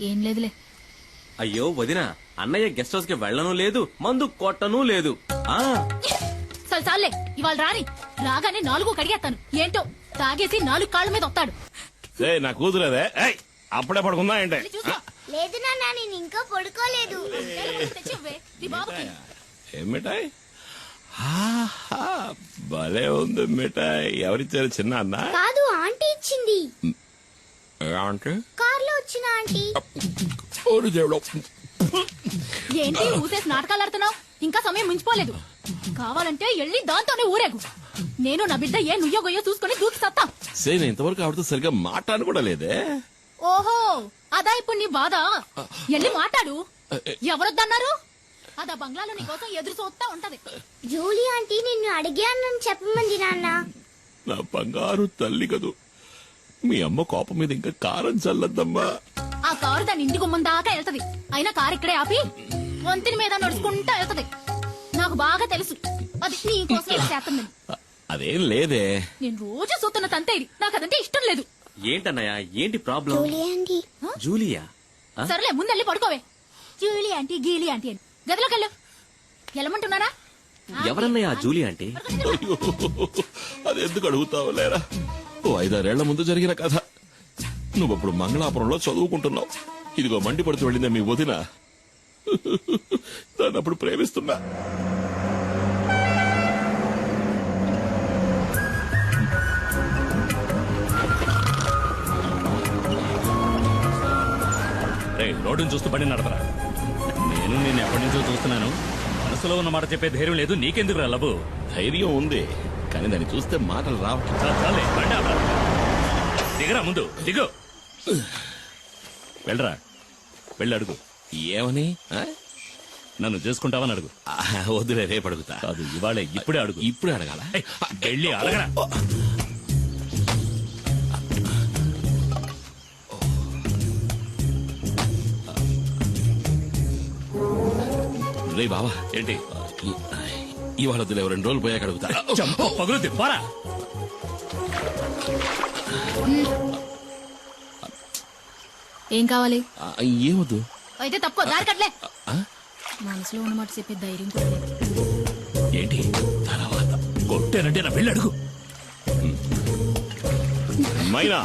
ఏం లేదులే. అయ్యో వదిన, అన్నయ్య గెస్ట్ హౌస్ కి వెళ్ళను లేదు, మందు కొట్టను లేదు. చాలే, ఇవాళ రాని. రాగానే 4 కడిగేస్తాను. ఏంటో తాగేసి 4 కాళ్ళ మీద వస్తాడు. నా కూతురేదే, అప్పుడే పడుకుందా ఏంటే? లేదు నాన్న, నేను ఇంకా పడుకోలేదు. ఏం మిఠాయి? భలే ఉంది మిఠాయి. ఎవరిచ్చారు? చిన్న అన్న? కాదు, ఆంటీ ఇచ్చింది. ఆంటీ? కార్లో వచ్చిన ఆంటీ. ఏంటి ఊసేసి నాటకాలు ఆడుతున్నావు? ఇంకా సమయం మించిపోలేదు. కావాలంటే వెళ్ళి దాంతోనే ఊరేగు. నేను నా బిడ్డ ఏ నుయ్యో గొయ్యో చూసుకుని దూకి సత్తా. సేన ఇంతవరకు ఆవిడతో సరిగ్గా మాట్లాడను కూడా లేదే. ఓహో, అదా ఇప్పుడు నీ బాధ? వెళ్ళి మాట్లాడు. ఎవరొద్దన్నారు? అదా బంగ్లాలో నీ కోసం ఎదురు చూస్తా ఉంటది. జూలీ ఆంటీ నిన్ను అడిగానని చెప్పమంది నాన్న. నా బంగారు తల్లి కదూ. మీ అమ్మ కోపం మీద ఇంకా కారం చల్లద్దమ్మా. ఆ కారు దాని ఇంటి గుమ్మం దాకా వెళ్తది. అయినా కారు ఇక్కడే ఆపి వంతిని మీద నడుచుకుంటా వెళ్తది. నాకు బాగా తెలుసు అది నీ కోసం ఇలా చేస్తుందని. అదేం లేదే. నేను రోజు చూస్తున్న తంతే ఇది. నాకు అదంటే ఇష్టం లేదు. ఏంటన్నయ్య, ఏంటి ప్రాబ్లం? Julie aunty. జూలియా? సరేలే, ముందెళ్ళి పడుకోవే. జూలీ ఆంటీ గీలీ ఆంటీ అని గదిలోకి వెళ్ళు. వెళ్ళమంటున్నారా? ఎవరన్నయ్య జూలీ ఆంటీ? అది ఎందుకు అడుగుతావు లేరా? 5-6 ఏళ్ల ముందు జరిగిన కథ. నువ్వప్పుడు మంగళాపురంలో చదువుకుంటున్నావు. ఇదిగో మండి పడుతూ వెళ్ళిందే మీ వదిన. దాన్ని అప్పుడు ప్రేమిస్తున్నా. రోడ్డును చూస్తూ బండి నడపరా. నేను నిన్ను ఎప్పటి నుంచో చూస్తున్నాను. మనసులో ఉన్న మాట చెప్పే ధైర్యం లేదు. నీకెందుకు రా లబు? ధైర్యం ఉంది, కానీ దాన్ని చూస్తే మాటలు రావట్లేదు. చాలే, బండి ఆపరా. దిగరా, ముందు దిగు. వెళ్ళరా, వెళ్ళి అడుగు. ఏమని? నన్ను చేసుకుంటావని అడుగు. వద్దులే, రేపు అడుగుతా. కాదు, ఇవాళే, ఇప్పుడే అడుగు. ఇప్పుడే అడగాల? వెళ్ళి అడగరా. రే బావా, ఏంటి? ఇవాళ వద్దులే, 2 రోజులు పోయాక అడుగుతా. పగులుద్ది, పోరా. ఏం కావాలి? ఏమొద్దు. అయితే తప్పుకో, దారి కట్లే. మనసులో ఉన్నమాట చెప్పే ధైర్యం కూడా లేదు. ఏంటి తర్వాత కొట్టానంటే నా వెళ్ళి అడుగు. మైనా,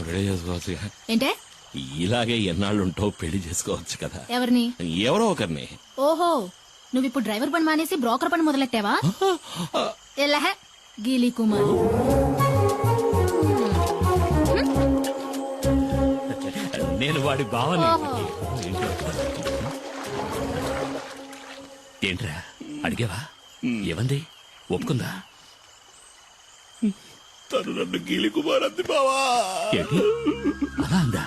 రెడీ చేసుకోవచ్చు. ఏంటే? ఇలాగే ఎన్నాళ్ళుంటో పెళ్లి చేసుకోవచ్చు కదా. ఎవరిని? ఎవరో ఒకరిని. ఓహో, నువ్విప్పుడు డ్రైవర్ పని మానేసి బ్రోకర్ పని మొదలెట్టావా? ఎల్లహ గీలీ కుమార్. నేను వాడి బావని. ఏంట్రా అడిగావా? ఏమంది? ఒప్పుకుందా? తను నన్ను గీలి కుమార్ అంది బావా. ఏంటి అలా అందా?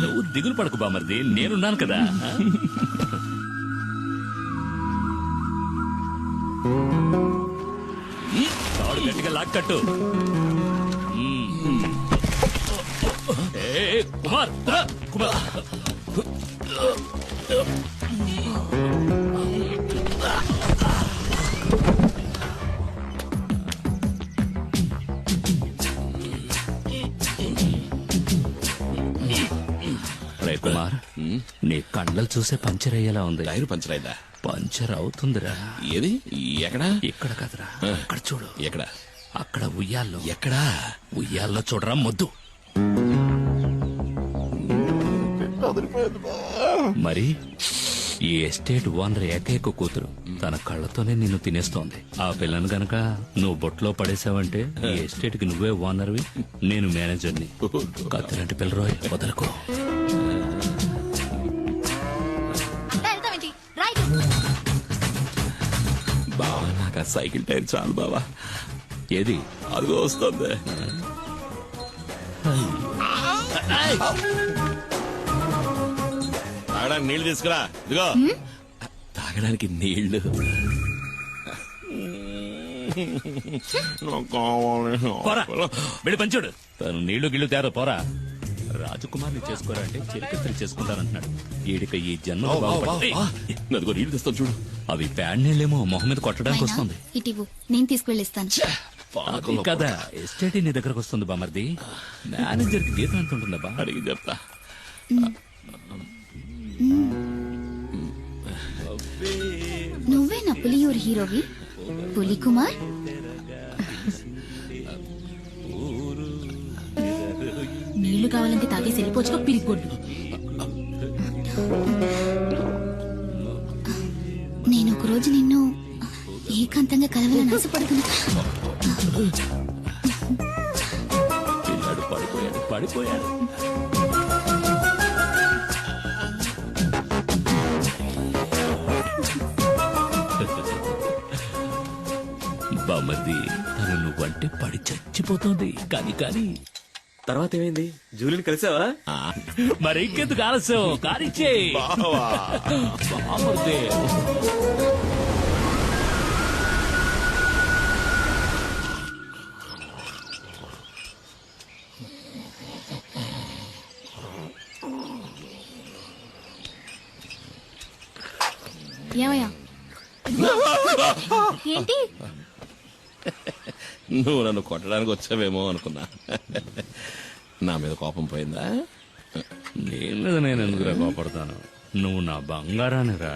నువ్వు దిగులు పడకు బామర్ది, నేనున్నాను కదా. తాడు గట్టిగా లాక్కట్టు. కుమార్, కుమార్. కుమార్, నీ కండలు చూసే పంచర్ అయ్యేలా ఉంది. టైర్ పంచర్ అయిందా? పంచర్ అవుతుందిరా. ఏది? ఎక్కడా? ఇక్కడ కదరా, అక్కడ చూడు. ఎక్కడ? అక్కడ ఉయ్యాల్లో. ఎక్కడా? ఉయ్యాల్లో చూడరా మొద్దు. మరి ఈ ఎస్టేట్ ఓనర్ ఏకైక కూతురు తన కళ్ళతోనే నిన్ను తినేస్తోంది. ఆ పిల్లను గనక నువ్వు బొట్లో పడేసావంటే ఈ ఎస్టేట్ కి నువ్వే ఓనర్వి, నేను మేనేజర్ని. కత్తిలాంటి పిల్లరోయ్, వదలకు. బావా, నాకు ఆ సైకిల్ టైర్ చాలు బావా. ఏది? అదిగో వస్తుంది. తాగడానికి నీళ్లు తీసుకురా. ఇదిగో తాగడానికి నీళ్లు. పోరా, వెళ్ళి పంచుడు. తను నీళ్లు గిళ్ళు తేరా, పోరా. రాజకుమార్ని చేసుకోరా అంటే చిరకత్రి చేసుకుంటానంటున్నాడు. ఈడిక ఈ జన్మ అదిగో నీళ్లు తెస్తాను చూడు. అవి ప్యాడ్ నీళ్ళేమో మొహం మీద కొట్టడానికి వస్తుంది. ఇటివు, నేను తీసుకువెళ్ళిస్తాను. అది కదా ఎస్టేట్ నీ దగ్గరకు వస్తుంది బామర్ది. మేనేజర్ కి జీతం ఎంత ఉంటుందా బా? అడిగి చెప్తా. నువ్వే నా పులియూరు హీరోవి పులి కుమార్. నీళ్లు కావాలంటే తాగేసి వెళ్ళిపోవచ్చుకో పిరిగొడ్డు. నేను ఒక రోజు నిన్ను ఏకాంతంగా కలవాలని ఆశపడుతున్నా. పిల్లాడు పడిపోయాడు. బామర్ది తను నువ్వంటే పడి చచ్చిపోతుంది. కానీ తర్వాత ఏమైంది? జూలిని కలిసావా? మరి ఇంకెందుకు ఆలస్యం? కానిచ్చే బామర్ది. ఏమయ్యా ఏంటి? నువ్వు నన్ను కొట్టడానికి వచ్చావేమో అనుకున్నా. నా మీద కోపం పోయిందా? నీ మీద నేను ఎందుకురా కోపడతాను? నువ్వు నా బంగారానిరా.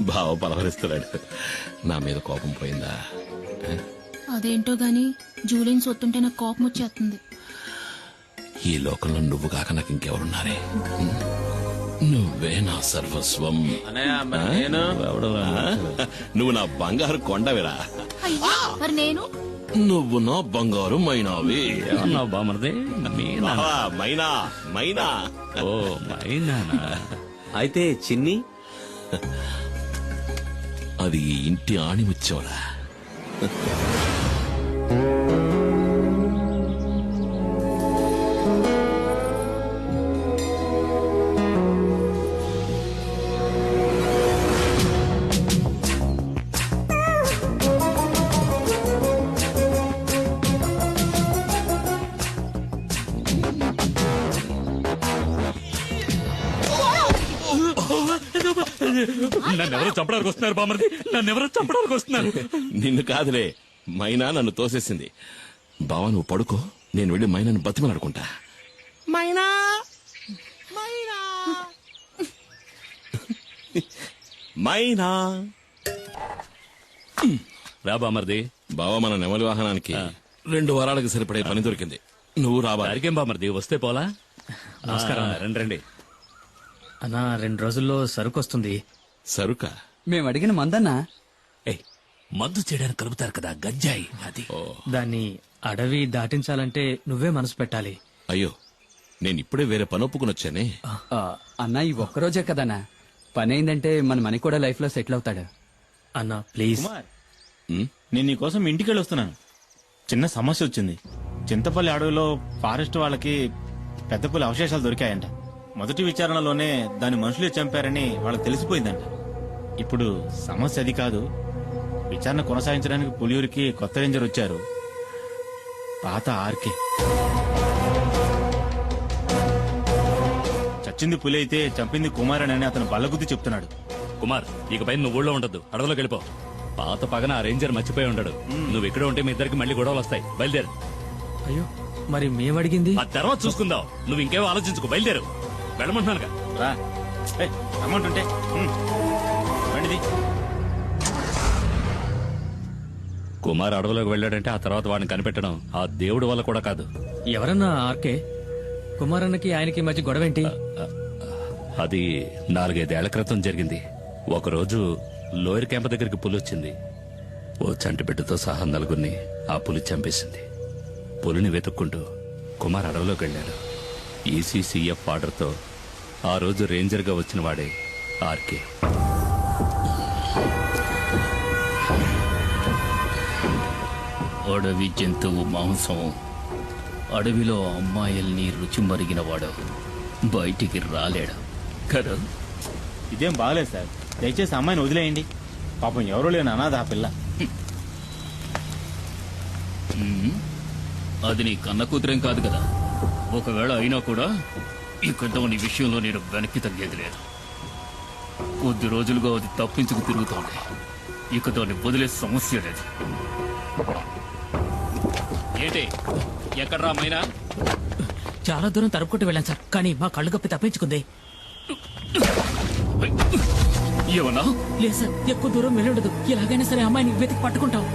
బావ పలవరిస్తున్నాడు. నా మీద కోపం పోయిందా? అదేంటో గాని జూలిని సొత్తుంటే నాకు కోపం వచ్చేస్తుంది. ఈ లోకంలో నువ్వు కాక నాకు ఇంకెవరున్నారే? నువ్వే నా సర్వస్వం. అన్నయ్య మరి నేను నువ్వు నా బంగారు కొండవిరా. అయ్యా మరి నేను? నువ్వు నా బంగారు మైనావి. ఏమన్నావు బామర్ది? మీనా? బావా, మైనా మైనా. ఓ మైనానా? అయితే చిన్ని అది ఈ ఇంటి ఆణిముచ్చోరా. నన్నెవరో చంపడానికి వస్తున్నారు బామర్ది. నన్నెవరో చంపడానికి వస్తున్నారు. నిన్ను కాదులే, మైనా నన్ను తోసేసింది. బావా నువ్వు పడుకో, నేను వెళ్ళి మైనాను బతిమలాడుకుంటా. మైనా మైనా మైనా. రా బామర్ది. బావా మన నెమలి వాహనానికి 2 వారాలకు సరిపడే పని దొరికింది. నువ్వు రావాలి. అరికేం బామర్ది, వస్తే పోలా? నమస్కారం. రండి. అన్నా 2 రోజుల్లో సరుకు వస్తుంది. సరుక? మేము అడిగిన మందన్నా ఏయ్, మందు చేయడానికి కలుపుతారు కదా గంజాయి, అది. దాన్ని అడవి దాటించాలంటే నువ్వే మనసు పెట్టాలి. అయ్యో, నేను ఇప్పుడే వేరే పని ఒప్పుకుని వచ్చానే. అన్నా ఈ ఒక్కరోజే కదన్నా, పని అయిందంటే మన మనీ కూడా లైఫ్ లో సెటిల్ అవుతాడు. అన్నా ప్లీజ్. నేను నీకోసం ఇంటికి వెళ్ళి వస్తున్నాను. చిన్న సమస్య వచ్చింది. చింతపల్లి అడవిలో ఫారెస్ట్ వాళ్ళకి పెద్ద పులి అవశేషాలు దొరికాయంట. మొదటి విచారణలోనే దాని మనుషులే చంపారని వాళ్ళకి తెలిసిపోయిందంట. ఇప్పుడు సమస్య అది కాదు. విచారణ కొనసాగించడానికి పులియూరికి కొత్త రేంజర్ వచ్చారు, పాత ఆర్కే. చచ్చింది పులి అయితే చంపింది కుమారన్ అని అతను బల్లగుద్ది చెప్తున్నాడు. కుమార్, ఇకపై నువ్వు ఊళ్ళో ఉండద్దు, అడవిలోకి వెళ్ళిపో. పాత పగన ఆ రేంజర్ మర్చిపోయి ఉండడు. నువ్వు ఇక్కడ ఉంటే మీ ఇద్దరికి మళ్ళీ గొడవలు వస్తాయి. బయలుదేరు. అయ్యో మరి మేము అడిగింది ఆ తర్వాత చూసుకుందాం. నువ్వు ఇంకేమో ఆలోచించుకో, బయలుదేరు. వెళ్ళమంటున్నానుగా. రా, అమౌంట్ ఉంటే బండిది. కుమార్ అడవిలోకి వెళ్ళాడంటే ఆ తర్వాత వాడిని కనిపెట్టడం ఆ దేవుడి వల్ల కూడా కాదు. ఎవరన్నా ఆర్కే కుమారన్నకి ఆయనకి మధ్య గొడవ ఏంటి? అది 4-5 ఏళ్ల క్రితం జరిగింది. ఒకరోజు లోయర్ క్యాంప్ దగ్గరికి పులి వచ్చింది. ఓ చంటి బిడ్డతో సహా 4గురిని ఆ పులి చంపేసింది. పులిని వెతుక్కుంటూ కుమార్ అడవిలోకి వెళ్ళాడు. ఈసీసీఎఫ్ ఆర్డర్తో ఆ రోజు రేంజర్గా వచ్చిన వాడే ఆర్కే. అడవి జంతువు మాంసం, అడవిలో అమ్మాయిల్ని రుచి మరిగినవాడు బయటికి రాలేడు కదా. ఇదేం బాగలేదు సార్, దయచేసి అమ్మాయిని వదిలేయండి. పాపం ఎవరూ లేని అనాథ ఆ పిల్ల. అది నీ కన్న కూతురేం కాదు కదా. ఒకవేళ అయినా కూడా ఇక నీ విషయంలో నేను వెనక్కి తగ్గేది లేదు. కొద్ది రోజులుగా అది తప్పించుకు తిరుగుతోంది. ఇక దాన్ని వదిలే సమస్య లేదు. ఏంటి ఎక్కడ్రా మైనా? చాలా దూరం తరుపుకుంటూ వెళ్ళాను సార్, కానీ మా కళ్ళు కప్పి తప్పించుకుంది. ఏమన్నా? లేదు సార్, ఎక్కువ దూరం వెళ్ళుండదు. ఎలాగైనా సరే అమ్మాయిని వెతికి పట్టుకుంటాం.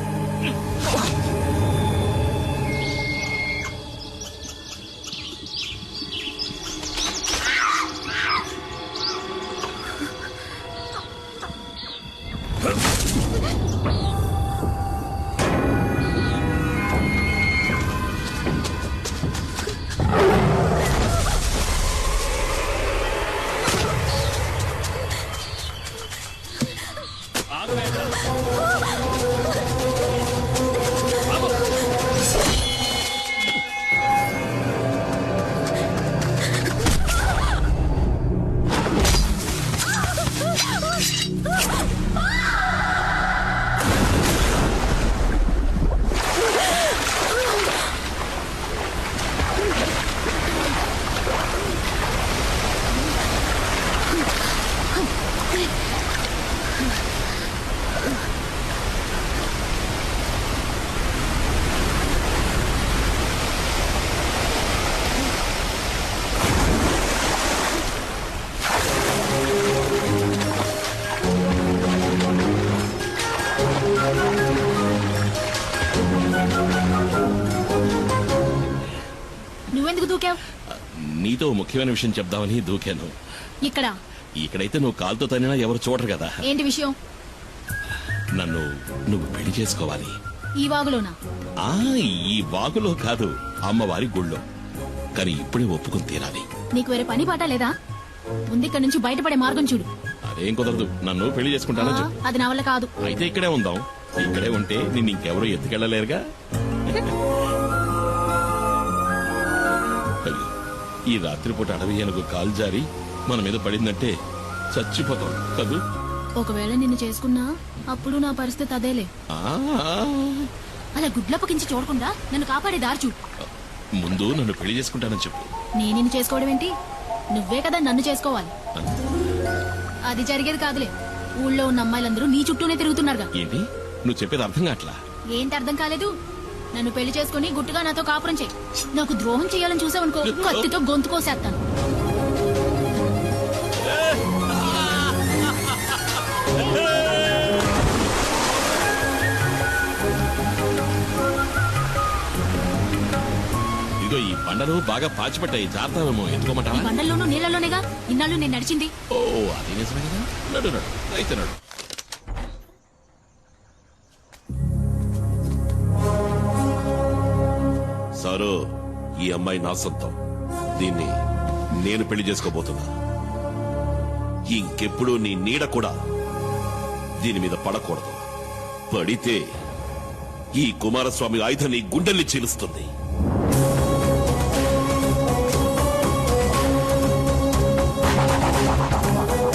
నువ్వెందుకు దూకావు? నీతో ముఖ్యమైన విషయం చెప్దామని దూకాను. ఇక్కడ ఇక్కడైతే నువ్వు కాలుతో తనినా ఎవరు చూడరు కదా. ఏంటి విషయం? నువ్వు పెళ్లి చేసుకోవాలి. ఈ వాగులోనా? ఆ ఈ వాగులో కాదు, అమ్మవారి గుళ్ళో. కానీ ఇప్పుడే ఒప్పుకుని తీరాలి. నీకు వేరే పని పాట లేదా? ముందు ఇక్కడ నుంచి బయటపడే మార్గం చూడు. అదేం కుదరదు. నన్ను పెళ్లి చేసుకుంటానని చెప్పు. అది నా వల్ల కాదు. అయితే ఇక్కడే ఉందాం. ఇక్కడే ఉంటే నిన్ను ఇంకెవరూ ఎత్తుకెళ్ళలేరుగా. ఈ రాత్రిపూట అడవి ఏనుగు కాలు జారి మన మీద పడిందంటే చచ్చిపోతాం కదూ. ఒకవేళ నిన్ను చేసుకున్నా అప్పుడు నా పరిస్థితి అదేలే. అలా గుడ్లప్పకించి చూడకుండా నన్ను కాపాడే దారి చూడు. ముందు నన్ను పెళ్లి చేసుకుంటానని చెప్పు. నేను నిన్ను చేసుకోవడం ఏంటి? నువ్వే కదా నన్ను చేసుకోవాలి. అది జరిగేది కాదులే. ఊళ్ళో ఉన్న అమ్మాయిలందరూ నీ చుట్టూనే తిరుగుతున్నారుగా. ఏంటి నువ్వు చెప్పేది అర్థం కావట్లా? ఏంటి అర్థం కాలేదు? నన్ను పెళ్లి చేసుకుని గుట్టుగా నాతో కాపురం చేయి. నాకు ద్రోహం చేయాలని చూసావనుకో, కత్తితో గొంతు కోసేస్తాను. ఇదిగో ఈ బండలు బాగా పాచిపట్టాయి, జాగ్రత్తమేమో. ఈ ఎందుకోమంటావా? బండల్లోనూ నీళ్లలోనేగా ఇన్నాళ్ళు నేను నడిచింది. ఓ అది నిజమే కదా. నడు నడు అయితే నడు. సారు, ఈ అమ్మాయి నా సొంతం. దీన్ని నేను పెళ్లి చేసుకోబోతున్నా. ఇంకెప్పుడు నీ నీడ కూడా దీని మీద పడకూడదు. పడితే ఈ కుమారస్వామి ఆయుధం నీ గుండెల్ని చీలుస్తుంది.